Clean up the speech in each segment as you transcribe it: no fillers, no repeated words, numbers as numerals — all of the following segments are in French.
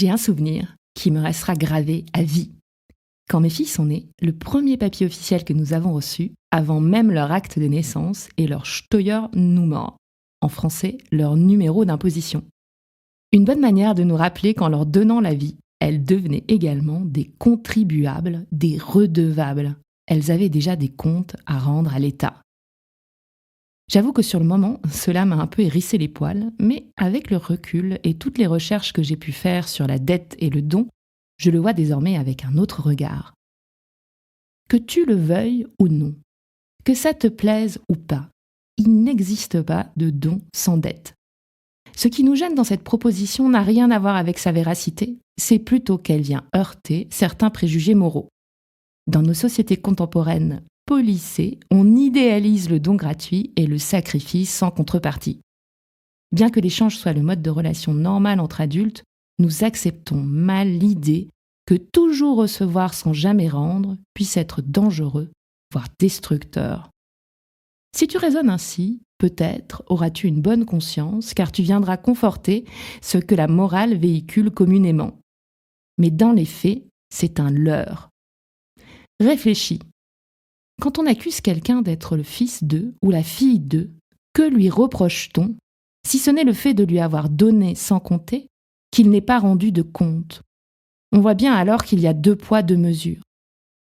J'ai un souvenir qui me restera gravé à vie. Quand mes filles sont nées, le premier papier officiel que nous avons reçu, avant même leur acte de naissance, est leur Steuernummer, en français, leur numéro d'imposition. Une bonne manière de nous rappeler qu'en leur donnant la vie, elles devenaient également des contribuables, des redevables. Elles avaient déjà des comptes à rendre à l'État. J'avoue que sur le moment, cela m'a un peu hérissé les poils, mais avec le recul et toutes les recherches que j'ai pu faire sur la dette et le don, je le vois désormais avec un autre regard. Que tu le veuilles ou non, que ça te plaise ou pas, il n'existe pas de don sans dette. Ce qui nous gêne dans cette proposition n'a rien à voir avec sa véracité, c'est plutôt qu'elle vient heurter certains préjugés moraux. Dans nos sociétés contemporaines policées, on idéalise le don gratuit et le sacrifice sans contrepartie. Bien que l'échange soit le mode de relation normal entre adultes, nous acceptons mal l'idée que toujours recevoir sans jamais rendre puisse être dangereux, voire destructeur. Si tu raisonnes ainsi, peut-être auras-tu une bonne conscience car tu viendras conforter ce que la morale véhicule communément. Mais dans les faits, c'est un leurre. Réfléchis. Quand on accuse quelqu'un d'être le fils d'eux ou la fille d'eux, que lui reproche-t-on, si ce n'est le fait de lui avoir donné sans compter, qu'il n'ait pas rendu de compte? On voit bien alors qu'il y a 2 poids, 2 mesures.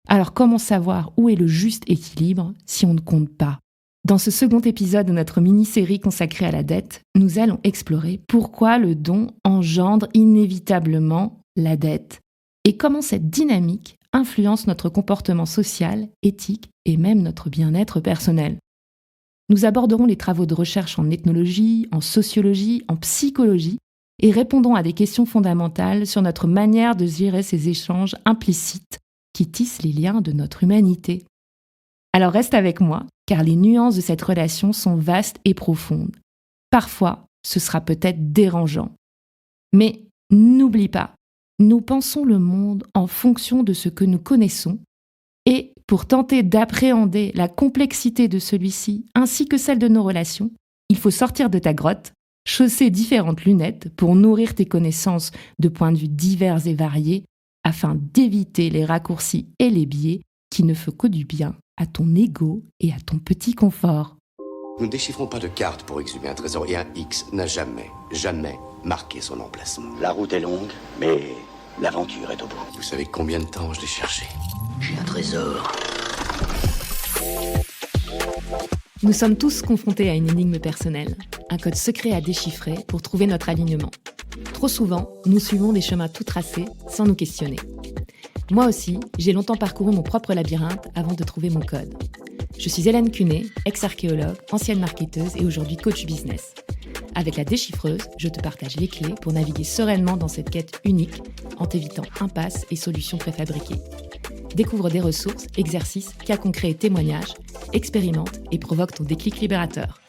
Alors comment savoir où est le juste équilibre si on ne compte pas? Dans ce second épisode de notre mini-série consacrée à la dette, nous allons explorer pourquoi le don engendre inévitablement la dette et comment cette dynamique influence notre comportement social, éthique et même notre bien-être personnel. Nous aborderons les travaux de recherche en ethnologie, en sociologie, en psychologie et répondrons à des questions fondamentales sur notre manière de gérer ces échanges implicites qui tissent les liens de notre humanité. Alors reste avec moi, car les nuances de cette relation sont vastes et profondes. Parfois, ce sera peut-être dérangeant. Mais n'oublie pas, nous pensons le monde en fonction de ce que nous connaissons et pour tenter d'appréhender la complexité de celui-ci ainsi que celle de nos relations, il faut sortir de ta grotte, chausser différentes lunettes pour nourrir tes connaissances de points de vue divers et variés afin d'éviter les raccourcis et les biais qui ne font que du bien à ton ego et à ton petit confort. Nous ne déchiffrons pas de carte pour exhumer un trésor et un X n'a jamais marqué son emplacement. La route est longue, mais l'aventure est au bout. Vous savez combien de temps je l'ai cherché? J'ai un trésor. Nous sommes tous confrontés à une énigme personnelle, un code secret à déchiffrer pour trouver notre alignement. Trop souvent, nous suivons des chemins tout tracés sans nous questionner. Moi aussi, j'ai longtemps parcouru mon propre labyrinthe avant de trouver mon code. Je suis Hélène Cunet, ex-archéologue, ancienne marketeuse et aujourd'hui coach business. Avec la déchiffreuse, je te partage les clés pour naviguer sereinement dans cette quête unique en t'évitant impasses et solutions préfabriquées. Découvre des ressources, exercices, cas concrets et témoignages, expérimente et provoque ton déclic libérateur.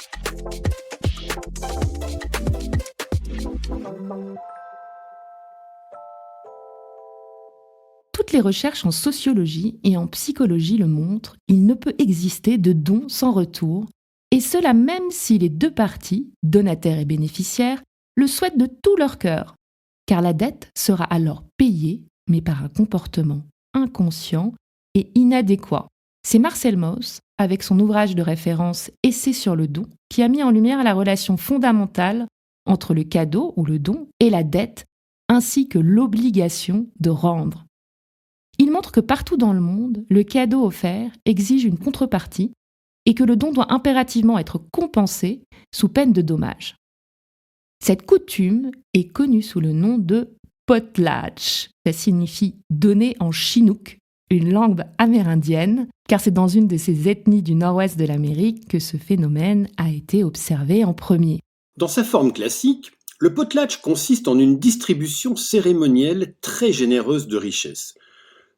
Toutes les recherches en sociologie et en psychologie le montrent, il ne peut exister de don sans retour, et cela même si les 2 parties, donataires et bénéficiaires, le souhaitent de tout leur cœur, car la dette sera alors payée, mais par un comportement inconscient et inadéquat. C'est Marcel Mauss, avec son ouvrage de référence Essai sur le don, qui a mis en lumière la relation fondamentale entre le cadeau ou le don et la dette, ainsi que l'obligation de rendre. Il montre que partout dans le monde, le cadeau offert exige une contrepartie et que le don doit impérativement être compensé sous peine de dommages. Cette coutume est connue sous le nom de potlatch. Ça signifie donner en chinook, une langue amérindienne, car c'est dans une de ces ethnies du nord-ouest de l'Amérique que ce phénomène a été observé en premier. Dans sa forme classique, le potlatch consiste en une distribution cérémonielle très généreuse de richesses.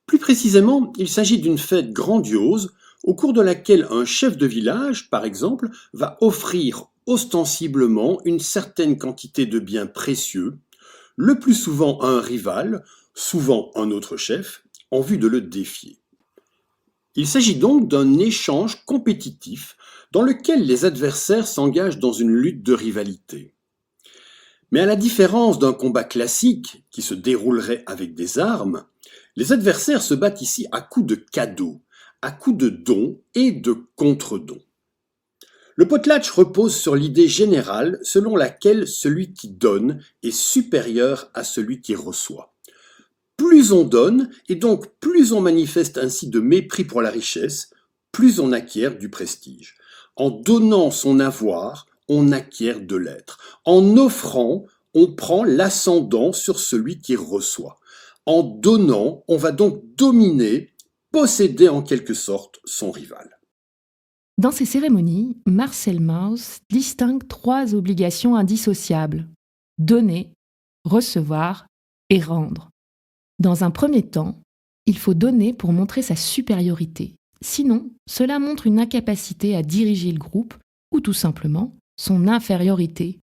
Plus précisément, il s'agit d'une fête grandiose au cours de laquelle un chef de village, par exemple, va offrir ostensiblement une certaine quantité de biens précieux, le plus souvent à un rival, souvent un autre chef, en vue de le défier. Il s'agit donc d'un échange compétitif dans lequel les adversaires s'engagent dans une lutte de rivalité. Mais à la différence d'un combat classique qui se déroulerait avec des armes, les adversaires se battent ici à coups de cadeaux, à coups de dons et de contre-dons. Le potlatch repose sur l'idée générale selon laquelle celui qui donne est supérieur à celui qui reçoit. Plus on donne, et donc plus on manifeste ainsi de mépris pour la richesse, plus on acquiert du prestige. En donnant son avoir, on acquiert de l'être. En offrant, on prend l'ascendant sur celui qui reçoit. En donnant, on va donc dominer, posséder en quelque sorte son rival. Dans ces cérémonies, Marcel Mauss distingue 3 obligations indissociables: donner, recevoir et rendre. Dans un premier temps, il faut donner pour montrer sa supériorité. Sinon, cela montre une incapacité à diriger le groupe ou tout simplement son infériorité.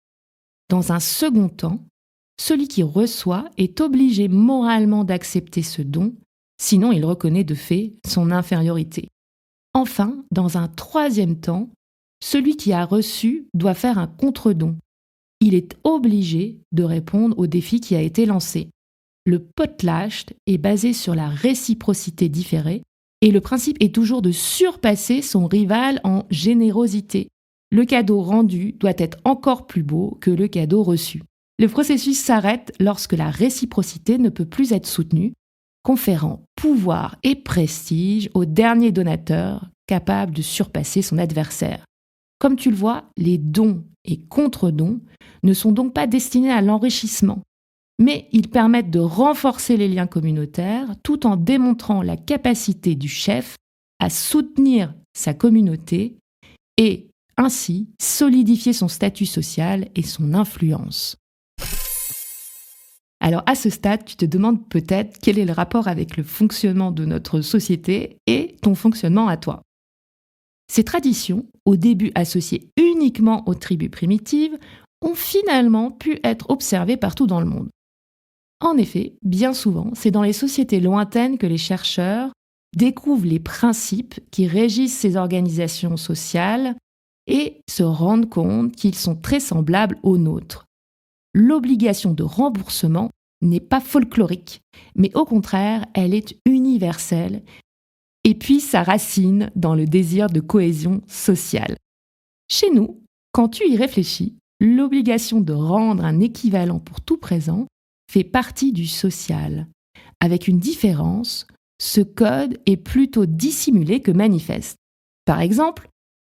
Dans un second temps, celui qui reçoit est obligé moralement d'accepter ce don, sinon il reconnaît de fait son infériorité. Enfin, dans un troisième temps, celui qui a reçu doit faire un contre-don. Il est obligé de répondre au défi qui a été lancé. Le potlatch est basé sur la réciprocité différée et le principe est toujours de surpasser son rival en générosité. Le cadeau rendu doit être encore plus beau que le cadeau reçu. Le processus s'arrête lorsque la réciprocité ne peut plus être soutenue, conférant pouvoir et prestige au dernier donateur capable de surpasser son adversaire. Comme tu le vois, les dons et contre-dons ne sont donc pas destinés à l'enrichissement, mais ils permettent de renforcer les liens communautaires tout en démontrant la capacité du chef à soutenir sa communauté et ainsi solidifier son statut social et son influence. Alors à ce stade, tu te demandes peut-être quel est le rapport avec le fonctionnement de notre société et ton fonctionnement à toi. Ces traditions, au début associées uniquement aux tribus primitives, ont finalement pu être observées partout dans le monde. En effet, bien souvent, c'est dans les sociétés lointaines que les chercheurs découvrent les principes qui régissent ces organisations sociales et se rendent compte qu'ils sont très semblables aux nôtres. L'obligation de remboursement n'est pas folklorique, mais au contraire, elle est universelle et puis sa racine dans le désir de cohésion sociale. Chez nous, quand tu y réfléchis, l'obligation de rendre un équivalent pour tout présent fait partie du social. Avec une différence, ce code est plutôt dissimulé que manifeste. Par exemple,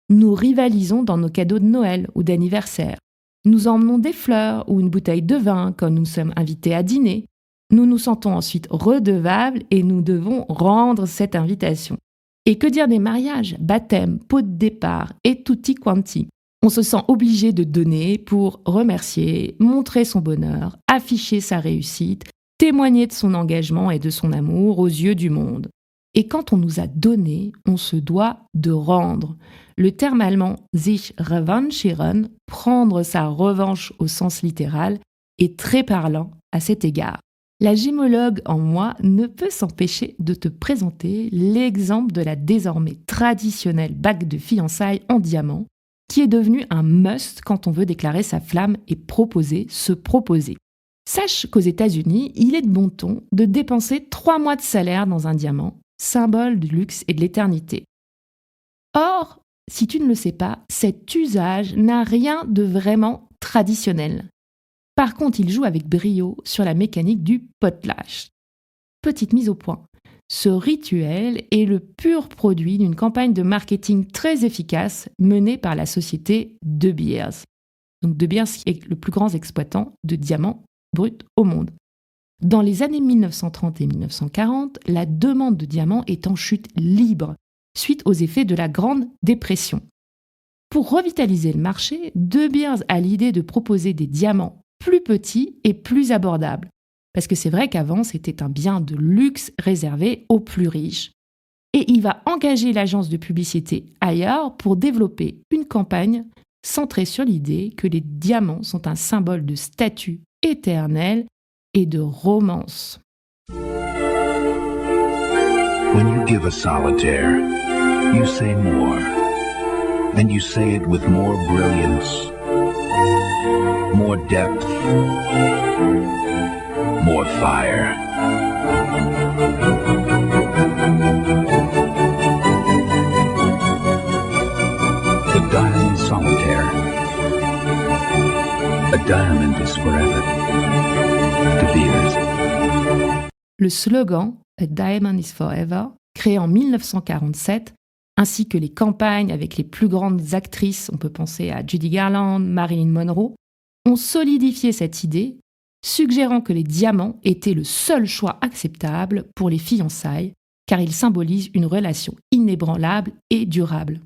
nous rivalisons dans nos cadeaux de Noël ou d'anniversaire. Nous emmenons des fleurs ou une bouteille de vin quand nous sommes invités à dîner. Nous nous sentons ensuite redevables et nous devons rendre cette invitation. Et que dire des mariages, baptêmes, pots de départ et tutti quanti. On se sent obligé de donner pour remercier, montrer son bonheur, afficher sa réussite, témoigner de son engagement et de son amour aux yeux du monde. Et quand on nous a donné, on se doit de rendre. Le terme allemand sich revanchieren, prendre sa revanche au sens littéral, est très parlant à cet égard. La gémologue en moi ne peut s'empêcher de te présenter l'exemple de la désormais traditionnelle bague de fiançailles en diamant, qui est devenue un must quand on veut déclarer sa flamme et se proposer. Sache qu'aux États-Unis, il est de bon ton de dépenser 3 mois de salaire dans un diamant, symbole du luxe et de l'éternité. Or, si tu ne le sais pas, cet usage n'a rien de vraiment traditionnel. Par contre, il joue avec brio sur la mécanique du potlatch. Petite mise au point. Ce rituel est le pur produit d'une campagne de marketing très efficace menée par la société De Beers. Donc De Beers qui est le plus grand exploitant de diamants bruts au monde. Dans les années 1930 et 1940, la demande de diamants est en chute libre suite aux effets de la Grande Dépression. Pour revitaliser le marché, De Beers a l'idée de proposer des diamants plus petits et plus abordables. Parce que c'est vrai qu'avant, c'était un bien de luxe réservé aux plus riches. Et il va engager l'agence de publicité ailleurs pour développer une campagne centrée sur l'idée que les diamants sont un symbole de statut éternel et de romance. When you give a solitaire, you say more, and you say it with more brilliance. More depth. More fire. The diamond solitaire. A diamond is forever. De Beers. Le slogan « A Diamond is Forever », créé en 1947, ainsi que les campagnes avec les plus grandes actrices, on peut penser à Judy Garland, Marilyn Monroe, ont solidifié cette idée, suggérant que les diamants étaient le seul choix acceptable pour les fiançailles, car ils symbolisent une relation inébranlable et durable.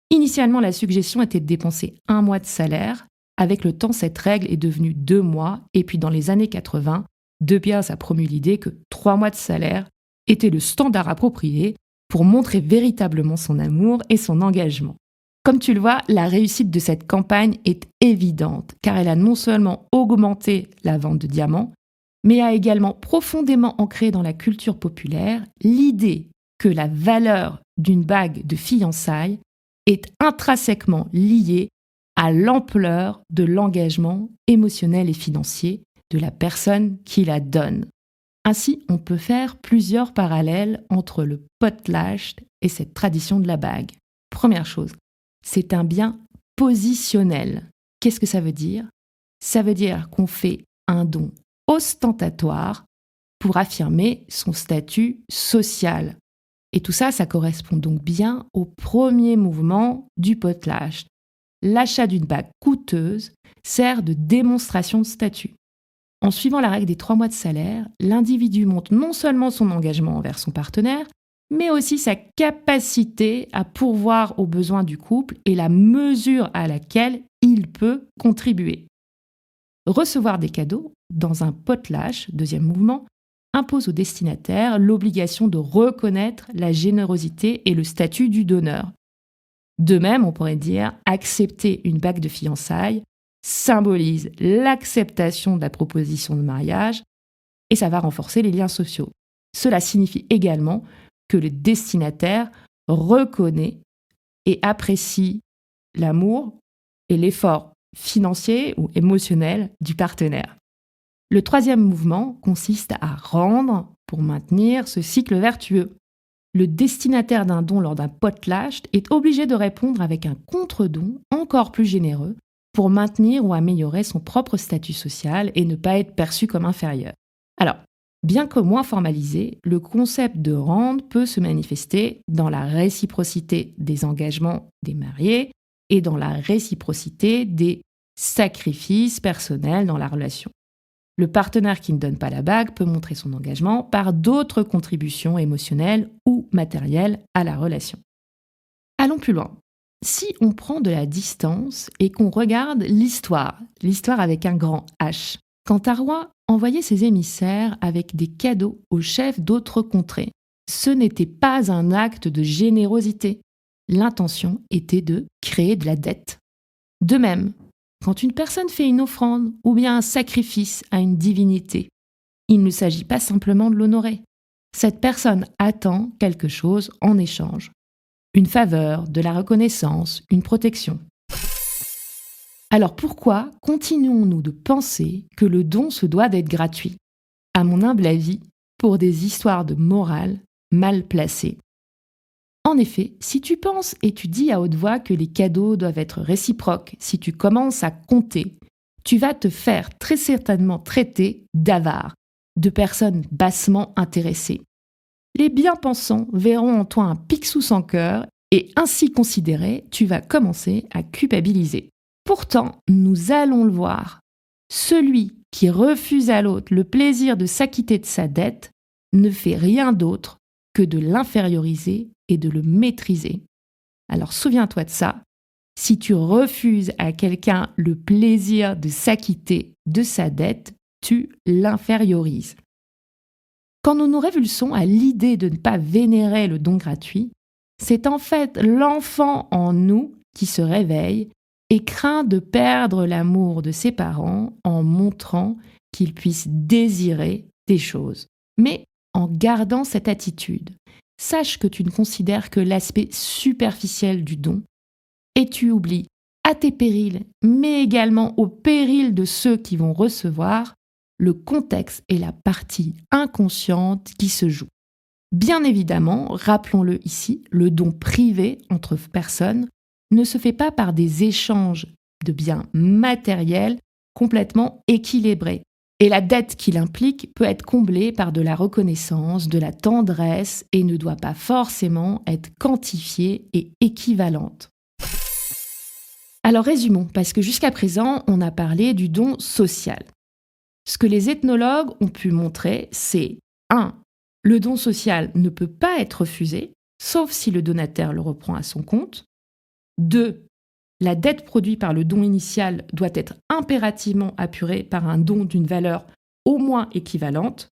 Initialement, la suggestion était de dépenser 1 mois de salaire. Avec le temps, cette règle est devenue 2 mois, et puis dans les années 80, De Beers a promu l'idée que 3 mois de salaire était le standard approprié pour montrer véritablement son amour et son engagement. Comme tu le vois, la réussite de cette campagne est évidente, car elle a non seulement augmenté la vente de diamants, mais a également profondément ancré dans la culture populaire l'idée que la valeur d'une bague de fiançailles est intrinsèquement liée à l'ampleur de l'engagement émotionnel et financier de la personne qui la donne. Ainsi, on peut faire plusieurs parallèles entre le potlatch et cette tradition de la bague. Première chose, c'est un bien positionnel. Qu'est-ce que ça veut dire ? Ça veut dire qu'on fait un don ostentatoire pour affirmer son statut social. Et tout ça, ça correspond donc bien au premier mouvement du potlatch. L'achat d'une bague coûteuse sert de démonstration de statut. En suivant la règle des 3 mois de salaire, l'individu montre non seulement son engagement envers son partenaire, mais aussi sa capacité à pourvoir aux besoins du couple et la mesure à laquelle il peut contribuer. Recevoir des cadeaux dans un potlatch, deuxième mouvement, impose au destinataire l'obligation de reconnaître la générosité et le statut du donneur. De même, on pourrait dire accepter une bague de fiançailles symbolise l'acceptation de la proposition de mariage et ça va renforcer les liens sociaux. Cela signifie également que le destinataire reconnaît et apprécie l'amour et l'effort financier ou émotionnel du partenaire. Le troisième mouvement consiste à rendre pour maintenir ce cycle vertueux. Le destinataire d'un don lors d'un potlatch est obligé de répondre avec un contre-don encore plus généreux pour maintenir ou améliorer son propre statut social et ne pas être perçu comme inférieur. Alors, bien que moins formalisé, le concept de rendre peut se manifester dans la réciprocité des engagements des mariés et dans la réciprocité des sacrifices personnels dans la relation. Le partenaire qui ne donne pas la bague peut montrer son engagement par d'autres contributions émotionnelles ou matérielles à la relation. Allons plus loin. Si on prend de la distance et qu'on regarde l'histoire avec un grand H, quand Arwa envoyait ses émissaires avec des cadeaux aux chefs d'autres contrées, ce n'était pas un acte de générosité. L'intention était de créer de la dette. De même, quand une personne fait une offrande ou bien un sacrifice à une divinité, il ne s'agit pas simplement de l'honorer. Cette personne attend quelque chose en échange. Une faveur, de la reconnaissance, une protection. Alors pourquoi continuons-nous de penser que le don se doit d'être gratuit ? À mon humble avis, pour des histoires de morale mal placées. En effet, si tu penses et tu dis à haute voix que les cadeaux doivent être réciproques, si tu commences à compter, tu vas te faire très certainement traiter d'avare, de personne bassement intéressée. Les bien-pensants verront en toi un Picsou sans cœur et ainsi considéré, tu vas commencer à culpabiliser. Pourtant, nous allons le voir, celui qui refuse à l'autre le plaisir de s'acquitter de sa dette ne fait rien d'autre que de l'inférioriser et de le maîtriser. Alors souviens-toi de ça, si tu refuses à quelqu'un le plaisir de s'acquitter de sa dette, tu l'infériorises. Quand nous nous révulsons à l'idée de ne pas vénérer le don gratuit, c'est en fait l'enfant en nous qui se réveille et craint de perdre l'amour de ses parents en montrant qu'ils puissent désirer des choses. Mais en gardant cette attitude, sache que tu ne considères que l'aspect superficiel du don et tu oublies à tes périls, mais également au péril de ceux qui vont recevoir, le contexte est la partie inconsciente qui se joue. Bien évidemment, rappelons-le ici, le don privé entre personnes ne se fait pas par des échanges de biens matériels complètement équilibrés. Et la dette qu'il implique peut être comblée par de la reconnaissance, de la tendresse et ne doit pas forcément être quantifiée et équivalente. Alors résumons, parce que jusqu'à présent, on a parlé du don social. Ce que les ethnologues ont pu montrer, c'est 1. Le don social ne peut pas être refusé, sauf si le donataire le reprend à son compte. 2. La dette produite par le don initial doit être impérativement apurée par un don d'une valeur au moins équivalente.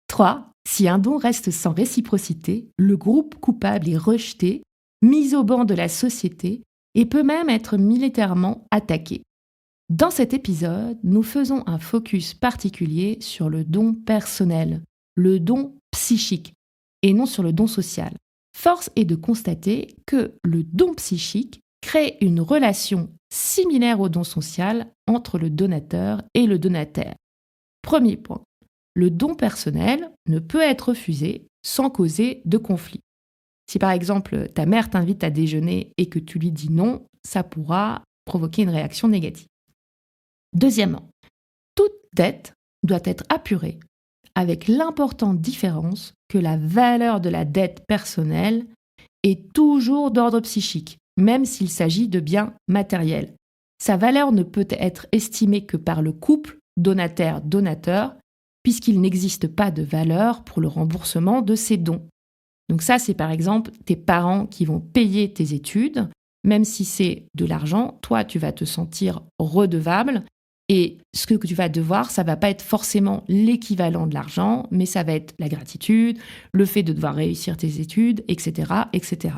3. Si un don reste sans réciprocité, le groupe coupable est rejeté, mis au ban de la société et peut même être militairement attaqué. Dans cet épisode, nous faisons un focus particulier sur le don personnel, le don psychique, et non sur le don social. Force est de constater que le don psychique crée une relation similaire au don social entre le donateur et le donataire. Premier point, le don personnel ne peut être refusé sans causer de conflit. Si par exemple ta mère t'invite à déjeuner et que tu lui dis non, ça pourra provoquer une réaction négative. Deuxièmement, toute dette doit être apurée avec l'importante différence que la valeur de la dette personnelle est toujours d'ordre psychique, même s'il s'agit de biens matériels. Sa valeur ne peut être estimée que par le couple donataire-donateur, puisqu'il n'existe pas de valeur pour le remboursement de ces dons. Donc ça, c'est par exemple tes parents qui vont payer tes études, même si c'est de l'argent, toi, tu vas te sentir redevable. Et ce que tu vas devoir, ça ne va pas être forcément l'équivalent de l'argent, mais ça va être la gratitude, le fait de devoir réussir tes études, etc., etc.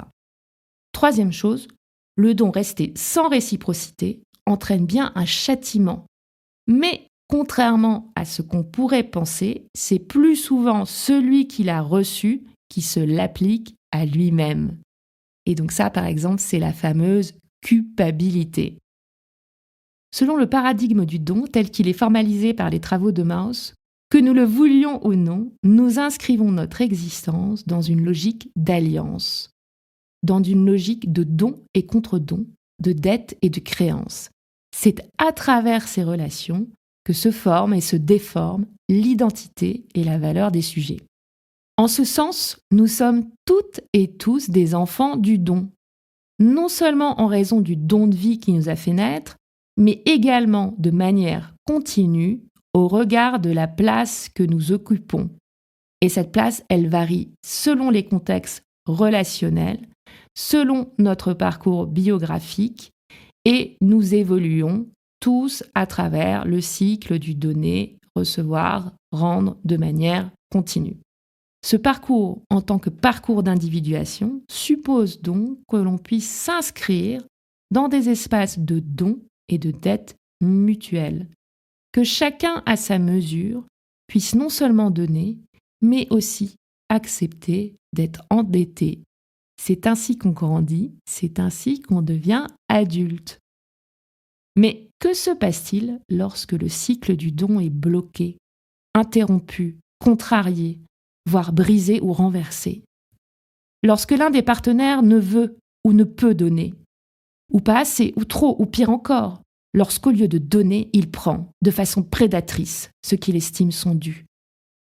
Troisième chose, le don resté sans réciprocité entraîne bien un châtiment. Mais contrairement à ce qu'on pourrait penser, c'est plus souvent celui qui l'a reçu qui se l'applique à lui-même. Et donc ça, par exemple, c'est la fameuse culpabilité. Selon le paradigme du don tel qu'il est formalisé par les travaux de Mauss, que nous le voulions ou non, nous inscrivons notre existence dans une logique d'alliance, dans une logique de don et contre-don, de dette et de créance. C'est à travers ces relations que se forme et se déforme l'identité et la valeur des sujets. En ce sens, nous sommes toutes et tous des enfants du don, non seulement en raison du don de vie qui nous a fait naître, mais également de manière continue au regard de la place que nous occupons. Et cette place, elle varie selon les contextes relationnels, selon notre parcours biographique, et nous évoluons tous à travers le cycle du donner, recevoir, rendre de manière continue. Ce parcours, en tant que parcours d'individuation, suppose donc que l'on puisse s'inscrire dans des espaces de dons et de dette mutuelle, que chacun à sa mesure puisse non seulement donner, mais aussi accepter d'être endetté. C'est ainsi qu'on grandit, c'est ainsi qu'on devient adulte. Mais que se passe-t-il lorsque le cycle du don est bloqué, interrompu, contrarié, voire brisé ou renversé? Lorsque l'un des partenaires ne veut ou ne peut donner, ou pas assez, ou trop, ou pire encore, lorsqu'au lieu de donner, il prend, de façon prédatrice, ce qu'il estime son dû.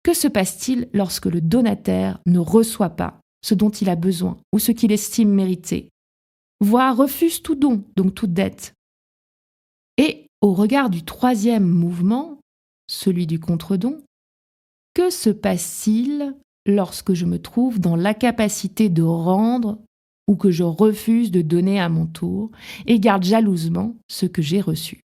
Que se passe-t-il lorsque le donataire ne reçoit pas ce dont il a besoin ou ce qu'il estime mériter, voire refuse tout don, donc toute dette? Et au regard du troisième mouvement, celui du contre-don, que se passe-t-il lorsque je me trouve dans l'incapacité de rendre ou que je refuse de donner à mon tour et garde jalousement ce que j'ai reçu?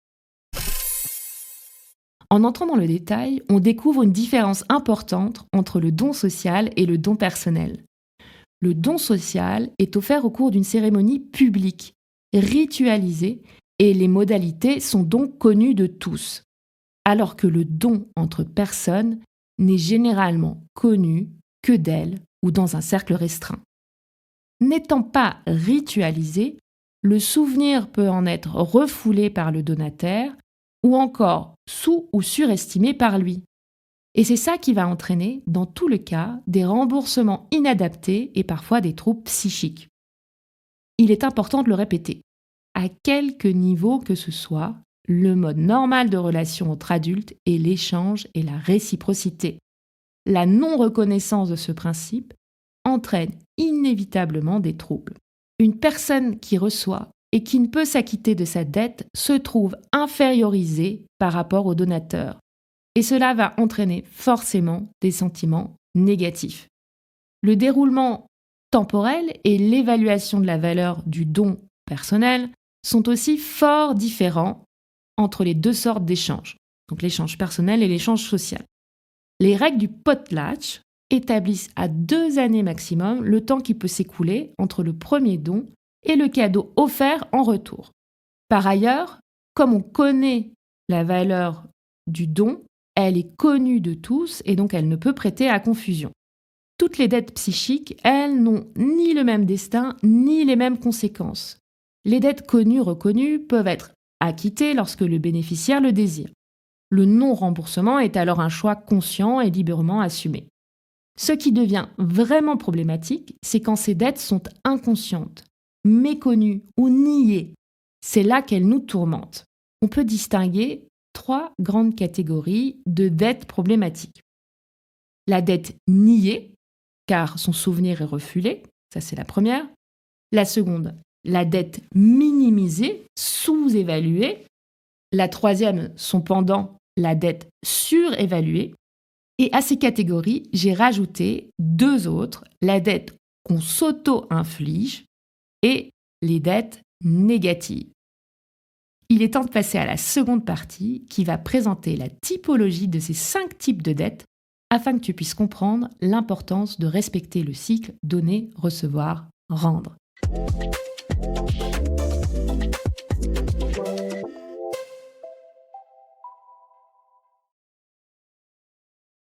En entrant dans le détail, on découvre une différence importante entre le don social et le don personnel. Le don social est offert au cours d'une cérémonie publique, ritualisée, et les modalités sont donc connues de tous, alors que le don entre personnes n'est généralement connu que d'elles ou dans un cercle restreint. N'étant pas ritualisé, le souvenir peut en être refoulé par le donataire ou encore sous- ou surestimé par lui. Et c'est ça qui va entraîner, dans tout le cas, des remboursements inadaptés et parfois des troubles psychiques. Il est important de le répéter. À quelque niveau que ce soit, le mode normal de relation entre adultes est l'échange et la réciprocité. La non-reconnaissance de ce principe entraîne inévitablement des troubles. Une personne qui reçoit et qui ne peut s'acquitter de sa dette se trouve infériorisée par rapport au donateur. Et cela va entraîner forcément des sentiments négatifs. Le déroulement temporel et l'évaluation de la valeur du don personnel sont aussi fort différents entre les deux sortes d'échanges, donc l'échange personnel et l'échange social. Les règles du potlatch établissent à 2 années maximum le temps qui peut s'écouler entre le premier don et le cadeau offert en retour. Par ailleurs, comme on connaît la valeur du don, elle est connue de tous et donc elle ne peut prêter à confusion. Toutes les dettes psychiques, elles, n'ont ni le même destin, ni les mêmes conséquences. Les dettes connues-reconnues peuvent être acquittées lorsque le bénéficiaire le désire. Le non-remboursement est alors un choix conscient et librement assumé. Ce qui devient vraiment problématique, c'est quand ces dettes sont inconscientes, méconnues ou niées. C'est là qu'elles nous tourmentent. On peut distinguer 3 grandes catégories de dettes problématiques. La dette niée, car son souvenir est refoulé, ça c'est la première. La seconde, la dette minimisée, sous-évaluée. La troisième, son pendant, la dette surévaluée. Et à ces catégories, j'ai rajouté 2 autres, la dette qu'on s'auto-inflige et les dettes négatives. Il est temps de passer à la seconde partie qui va présenter la typologie de ces 5 types de dettes afin que tu puisses comprendre l'importance de respecter le cycle donner, recevoir, rendre.